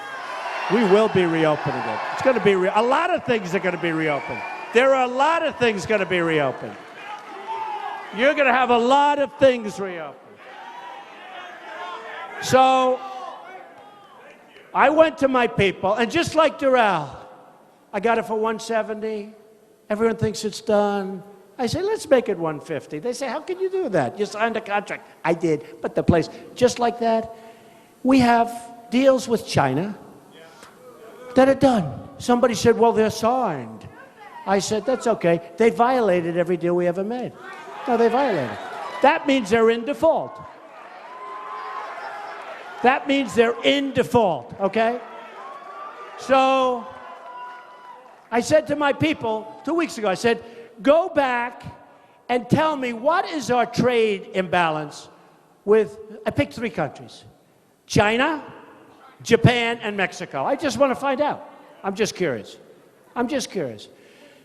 We will be reopening it. It's going to be, a lot of things are going to be reopened. There are a lot of things going to be reopened. You're going to have a lot of things reopened. So I went to my people, and just like Doral, I got it for 170. Everyone thinks it's done. I say, let's make it 150. They say, how can you do that? You signed a contract. I did, but the place, just like that, we have deals with China that are done. Somebody said, well, they're signed. I said, that's okay. They violated every deal we ever made. No, they violated. That means they're in default. That means they're in default, okay? So I said to my people 2 weeks ago, I said, go back and tell me what is our trade imbalance with, I picked 3 countries, China, Japan, and Mexico. I just want to find out. I'm just curious. I'm just curious.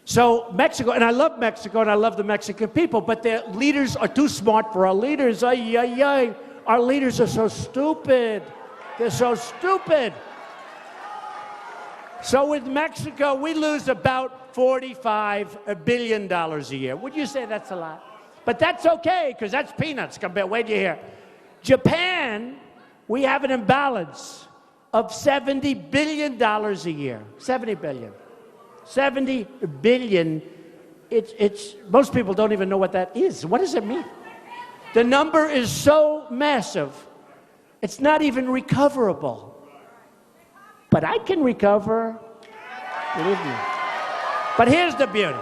So Mexico, and I love Mexico, and I love the Mexican people, but their leaders are too smart for our leaders. Ay, ay, ay. Our leaders are so stupid. They're so stupid. So with Mexico, we lose about $45 billion a year. Would you say that's a lot? But that's okay, because that's peanuts compared, wait till you hear. Japan, we have an imbalance of $70 billion a year. 70 billion. 70 billion. It's most people don't even know what that is. What does it mean? The number is so massive, it's not even recoverable. But I can recover, believe me. But here's the beauty.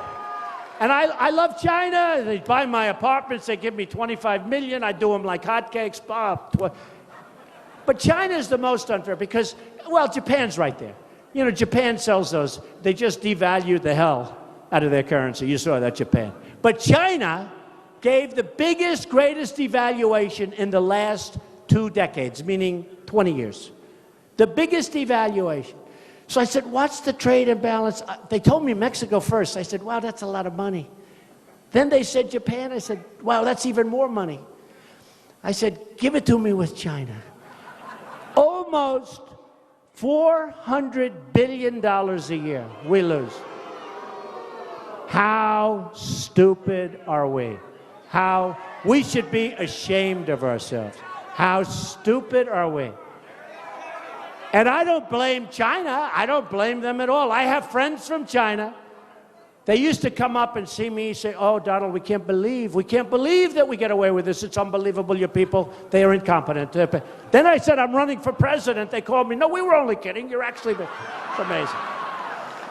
And I love China. They buy my apartments. They give me 25 million. I do them like hotcakes. But China is the most unfair because, well, Japan's right there. You know, Japan sells those. They just devalued the hell out of their currency. You saw that, Japan. But China gave the biggest, greatest devaluation in the last 2 decades, meaning 20 years. The biggest devaluation. So I said, what's the trade imbalance? They told me Mexico first. I said, wow, that's a lot of money. Then they said Japan. I said, wow, that's even more money. I said, give it to me with China. Almost $400 billion a year we lose. How stupid are we? How we should be ashamed of ourselves. How stupid are we? And I don't blame China. I don't blame them at all. I have friends from China. They used to come up and see me and say, oh, Donald, we can't believe that we get away with this. It's unbelievable, you people. They are incompetent. Then I said, I'm running for president. They called me. No, we were only kidding. You're actually, it's amazing.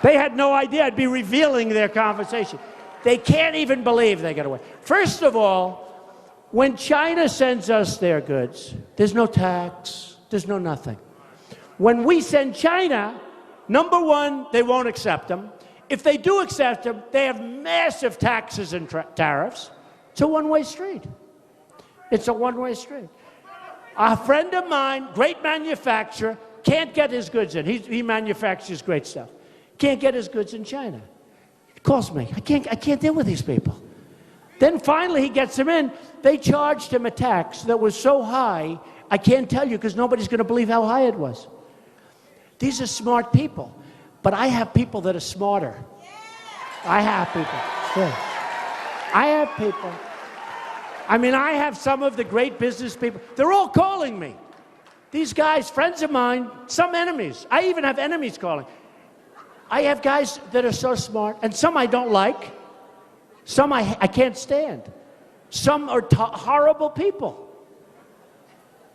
They had no idea I'd be revealing their conversation. They can't even believe they get away. First of all, when China sends us their goods, there's no tax, there's no nothing. When we send China, number one, they won't accept them. If they do accept them, they have massive taxes and tariffs. It's a one-way street. It's a one-way street. A friend of mine, great manufacturer, can't get his goods in. He manufactures great stuff. Can't get his goods in China. He calls me. I can't deal with these people. Then finally he gets them in. They charged him a tax that was so high, I can't tell you because nobody's going to believe how high it was. These are smart people. But I have people that are smarter. I have people. Yeah. I have people. I mean, I have some of the great business people. They're all calling me. These guys, friends of mine, some enemies. I even have enemies calling. I have guys that are so smart, and some I don't like. Some I can't stand. Some are horrible people.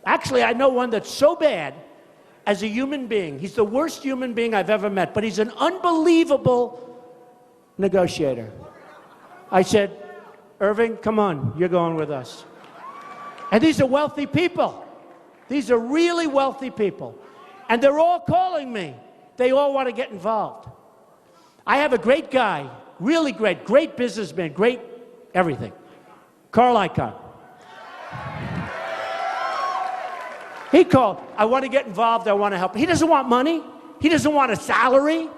Actually, I know one that's so bad as a human being. He's the worst human being I've ever met, but he's an unbelievable negotiator. I said, Irving, come on, you're going with us. And these are wealthy people. These are really wealthy people. And they're all calling me. They all want to get involved. I have a great guy, really great businessman, great everything. Carl Icahn. He called, I want to get involved, I want to help. He doesn't want money. He doesn't want a salary.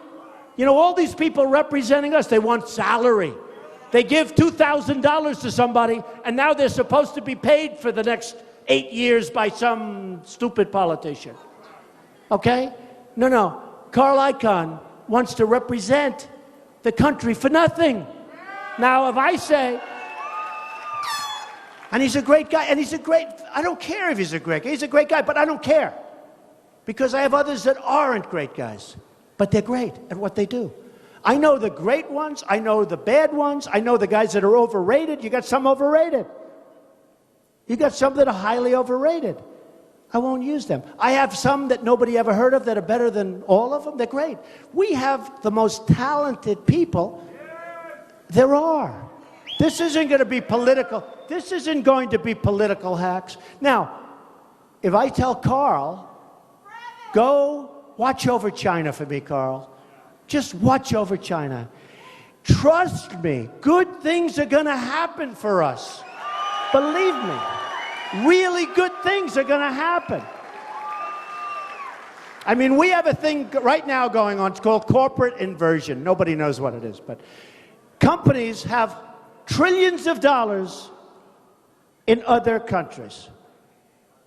You know, all these people representing us, they want salary. They give $2,000 to somebody, and now they're supposed to be paid for the next 8 years by some stupid politician. Okay? No. Carl Icahn wants to represent the country for nothing. Now, if I say, and he's a great guy, and I don't care if he's a great guy. He's a great guy, but I don't care. Because I have others that aren't great guys, but they're great at what they do. I know the great ones, I know the bad ones, I know the guys that are overrated. You got some overrated. You got some that are highly overrated. I won't use them. I have some that nobody ever heard of that are better than all of them. They're great. We have the most talented people there are. This isn't going to be political. This isn't going to be political hacks. Now, if I tell Carl, go watch over China for me, Carl. Just watch over China. Trust me, good things are going to happen for us. Believe me. Really good things are going to happen. I mean, we have a thing right now going on. It's called corporate inversion. Nobody knows what it is, but companies have trillions of dollars in other countries.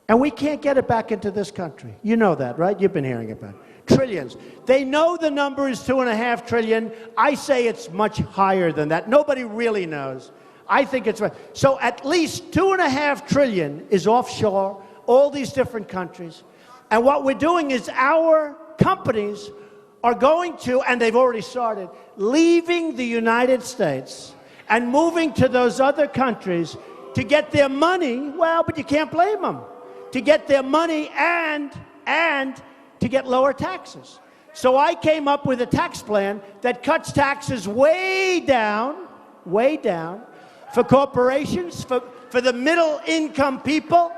And we can't get it back into this country. You know that, right? You've been hearing about it. Trillions. They know the number is $2.5 trillion. I say it's much higher than that. Nobody really knows. I think it's right. So at least $2.5 trillion is offshore, all these different countries. And what we're doing is our companies are going to, and they've already started, leaving the United States and moving to those other countries to get their money. Well, but you can't blame them. To get their money and to get lower taxes. So I came up with a tax plan that cuts taxes way down, for corporations, for the middle income people,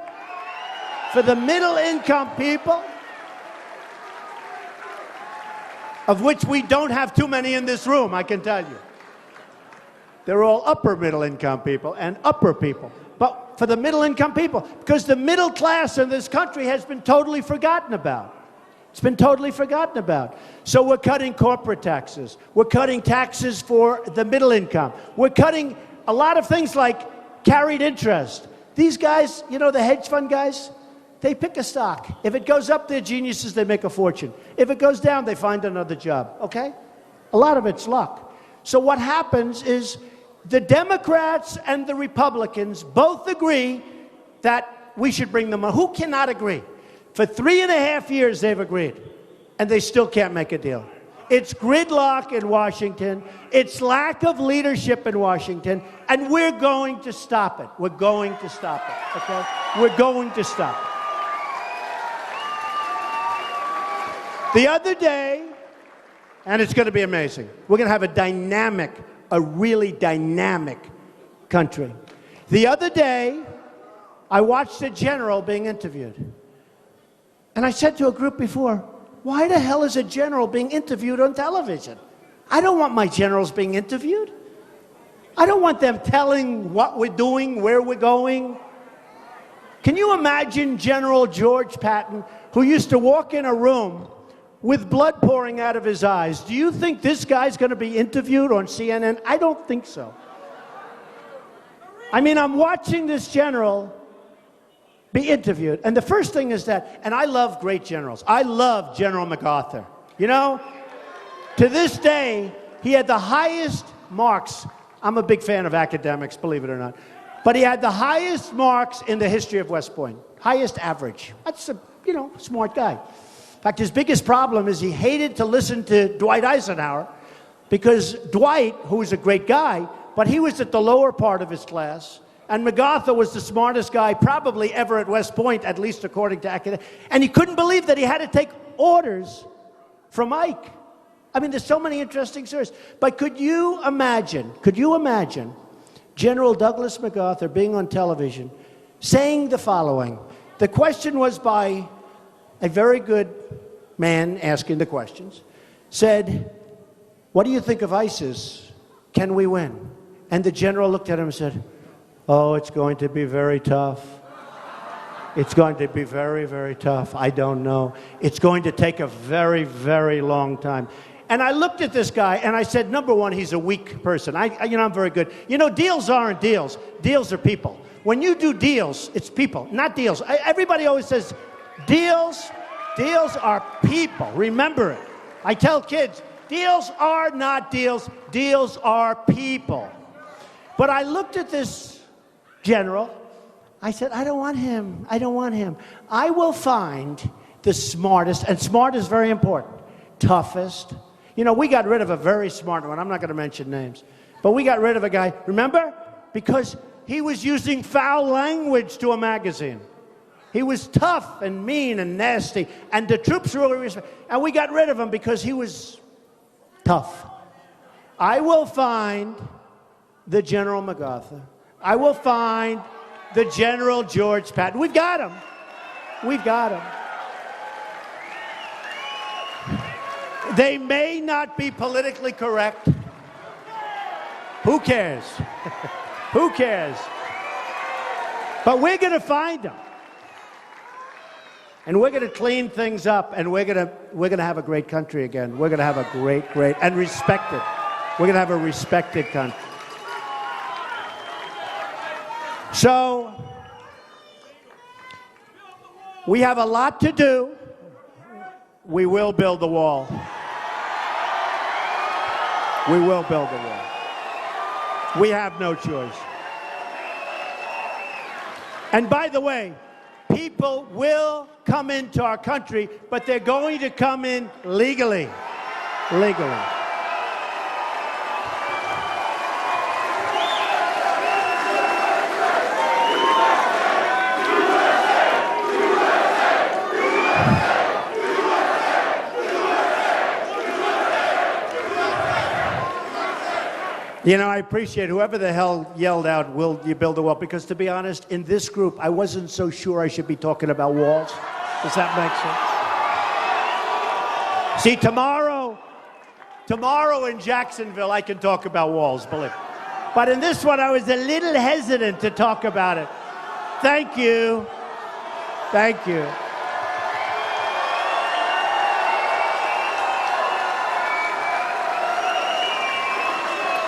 of which we don't have too many in this room, I can tell you. They're all upper middle income people and upper people. But for the middle income people, because the middle class in this country has been totally forgotten about. It's been totally forgotten about. So we're cutting corporate taxes. We're cutting taxes for the middle income. We're cutting a lot of things like carried interest. These guys, you know, the hedge fund guys, they pick a stock. If it goes up, they're geniuses, they make a fortune. If it goes down, they find another job, okay? A lot of it's luck. So what happens is the Democrats and the Republicans both agree that we should bring them on. Who cannot agree? For 3.5 years, they've agreed, and they still can't make a deal. It's gridlock in Washington. It's lack of leadership in Washington, and we're going to stop it. We're going to stop it, okay? We're going to stop it. The other day, and it's going to be amazing, we're going to have a really dynamic country. The other day, I watched a general being interviewed. And I said to a group before, why the hell is a general being interviewed on television? I don't want my generals being interviewed. I don't want them telling what we're doing, where we're going. Can you imagine General George Patton, who used to walk in a room with blood pouring out of his eyes? Do you think this guy's going to be interviewed on CNN? I don't think so. I mean, I'm watching this general be interviewed, and the first thing is that, and I love great generals. I love General MacArthur. You know, to this day, he had the highest marks. I'm a big fan of academics, believe it or not. But he had the highest marks in the history of West Point. Highest average. That's a, you know, smart guy. In fact, his biggest problem is he hated to listen to Dwight Eisenhower because Dwight, who was a great guy, but he was at the lower part of his class, and MacArthur was the smartest guy probably ever at West Point, at least according to academics. And he couldn't believe that he had to take orders from Ike. I mean, there's so many interesting stories. But could you imagine General Douglas MacArthur being on television saying the following? The question was by a very good man asking the questions, said, what do you think of ISIS? Can we win? And the general looked at him and said, oh, it's going to be very tough. It's going to be very, very tough. I don't know. It's going to take a very, very long time. And I looked at this guy and I said, number one, he's a weak person. I'm very good. Deals aren't deals. Deals are people. When you do deals, it's people, not deals. Everybody always says, deals are people. Remember it. I tell kids, deals are not deals. Deals are people. But I looked at this general. I said, I don't want him. I don't want him. I will find the smartest, and smart is very important, toughest. We got rid of a very smart one. I'm not going to mention names. But we got rid of a guy, remember? Because he was using foul language to a magazine. He was tough and mean and nasty. And the troops really respect. And we got rid of him because he was tough. I will find the General MacArthur. I will find the General George Patton. We've got him. We've got him. They may not be politically correct. Who cares? Who cares? But we're going to find them. And we're going to clean things up, and we're going to have a great country again. We're going to have a great, and respected. We're going to have a respected country. So, we have a lot to do. We will build the wall. We will build the wall. We have no choice. And by the way, people will come into our country, but they're going to come in legally. Legally. I appreciate whoever the hell yelled out, will you build a wall? Because to be honest, in this group, I wasn't so sure I should be talking about walls. Does that make sense? See, tomorrow in Jacksonville, I can talk about walls, believe me. But in this one, I was a little hesitant to talk about it. Thank you. Thank you.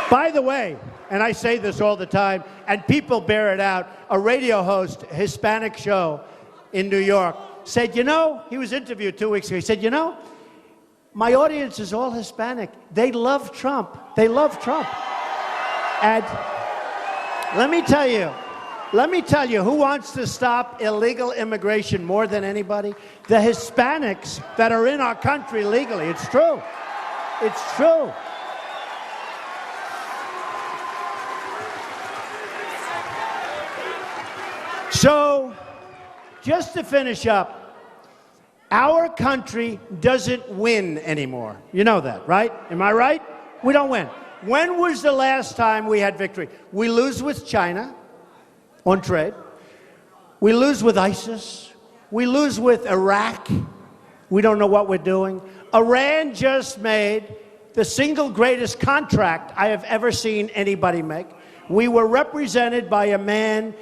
By the way, and I say this all the time, and people bear it out, a radio host, Hispanic show in New York, said, he was interviewed 2 weeks ago, he said, my audience is all Hispanic. They love Trump. They love Trump. And let me tell you who wants to stop illegal immigration more than anybody? The Hispanics that are in our country legally. It's true. It's true. So, just to finish up, our country doesn't win anymore. You know that, right? Am I right? We don't win. When was the last time we had victory? We lose with China on trade. We lose with ISIS. We lose with Iraq. We don't know what we're doing. Iran just made the single greatest contract I have ever seen anybody make. We were represented by a man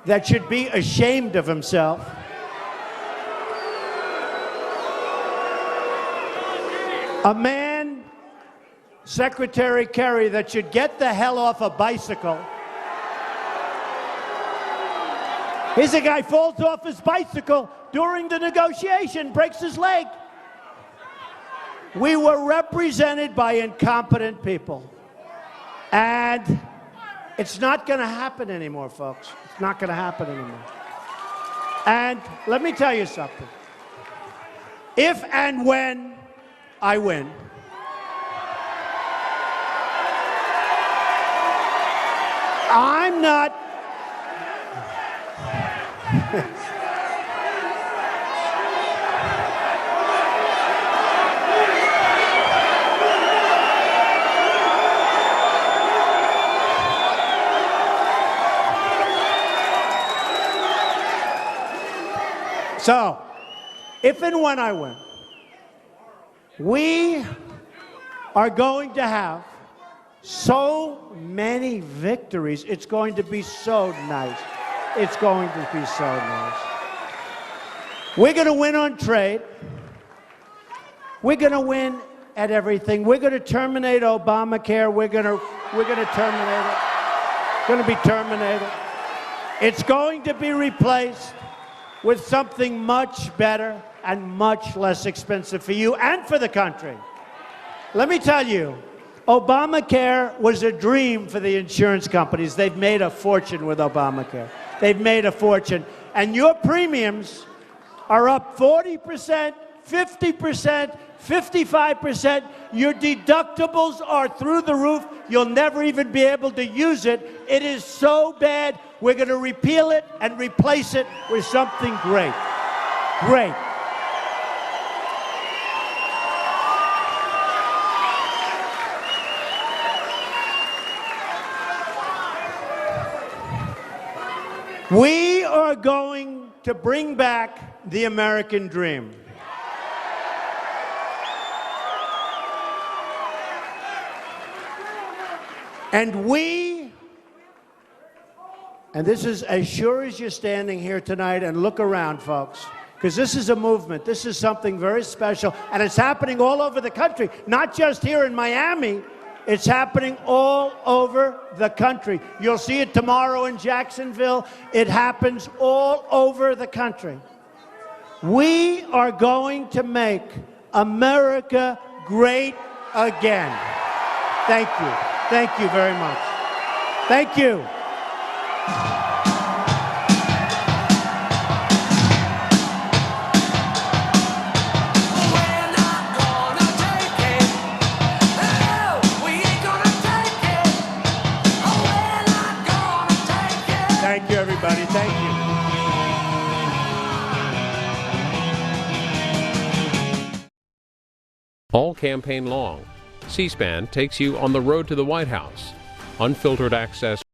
that should be ashamed of himself. A man, Secretary Kerry, that should get the hell off a bicycle. Here's a guy falls off his bicycle during the negotiation, breaks his leg. We were represented by incompetent people. And it's not going to happen anymore, folks. It's not going to happen anymore. And let me tell you something. If and when I win, I'm not... So, if and when I win, we are going to have so many victories. It's going to be so nice. It's going to be so nice. We're going to win on trade. We're going to win at everything. We're going to terminate Obamacare. We're going to terminate it. It's going to be terminated. It's going to be replaced with something much better and much less expensive for you and for the country. Let me tell you, Obamacare was a dream for the insurance companies. They've made a fortune with Obamacare. They've made a fortune. And your premiums are up 40%, 50%, 55%. Your deductibles are through the roof. You'll never even be able to use it. It is so bad. We're going to repeal it and replace it with something great. Great. We are going to bring back the American dream. And this is as sure as you're standing here tonight, and look around, folks, because this is a movement. This is something very special, and it's happening all over the country, not just here in Miami. It's happening all over the country. You'll see it tomorrow in Jacksonville. It happens all over the country. We are going to make America great again. Thank you. Thank you very much. Thank you. Thank you, everybody. Thank you. All campaign long, C-SPAN takes you on the road to the White House. Unfiltered access